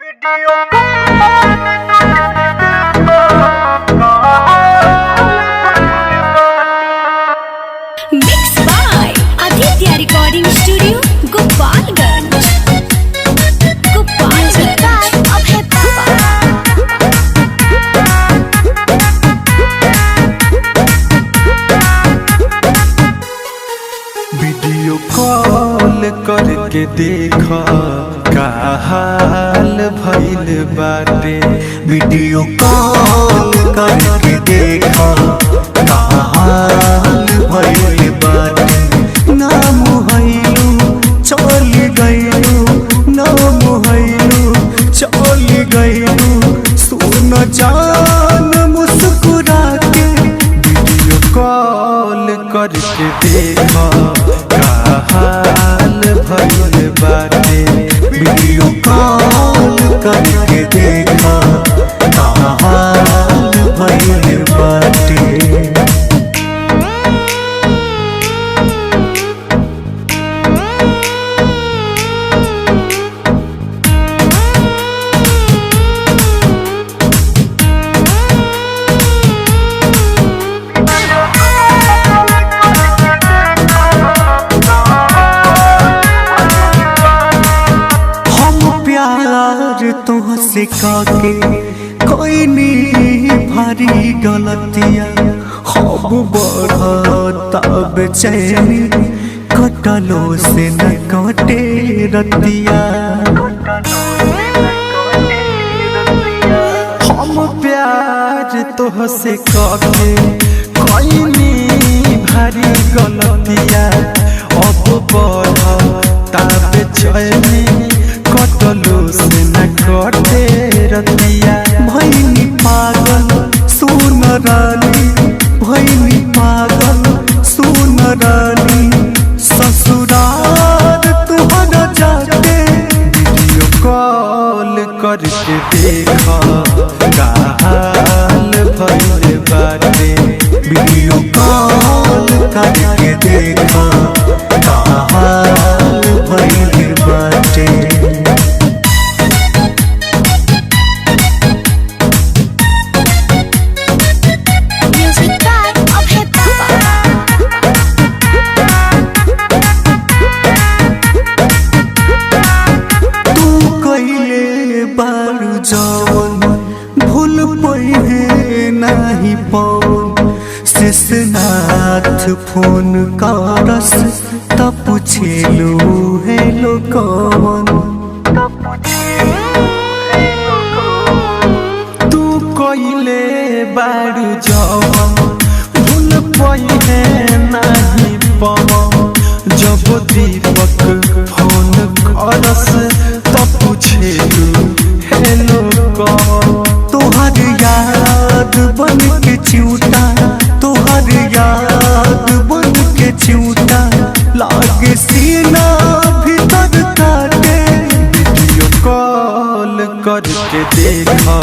Mixed by Aditya Recording Studio, Gopalganj. Video call करके देखा का हाल भइल बाटे। वीडियो कॉल करके देखा का हाल भइल बाटे। ना मुहैलू चल गइलू, ना मुहैलू चल गइलू। सुन जान मुस्कुरा के वीडियो कॉल करके देखा का हाल भइल बाटे। वीडियो कॉल करके देखा का हाल भइल बाटे। तुहसे काके कोई नहीं भारी गलतिया। हम बढ़ता बेचैनी कटलो से न कटे रतिया। हम प्यार तुहसे काके कोई नहीं भारी गलतिया। अब बढ़ता बेचैनी कटलो से न कटे रतिया। भैनी पागल सुन रानी, भैनी पागल सुन रानी। ससुराल तुहरा जाके वीडियो कॉल करके देखा का हाल भइल बाटे। वीडियो कॉल करके देखा का हाल भइल बाटे। जवन भूल पइहे नाही पवन। शेषनाथ फोन करस त पूछेलू हेलो कवन। तू कइले बारू जवन भूल पइहे नाही पवन। जब दीपक फोन करस त पूछेलू हेलो कवन। तोहर याद बन के चिउटा, तोहर याद बन के चिउटा। लागे सीना भीतर काटे वीडियो कॉल करके देखा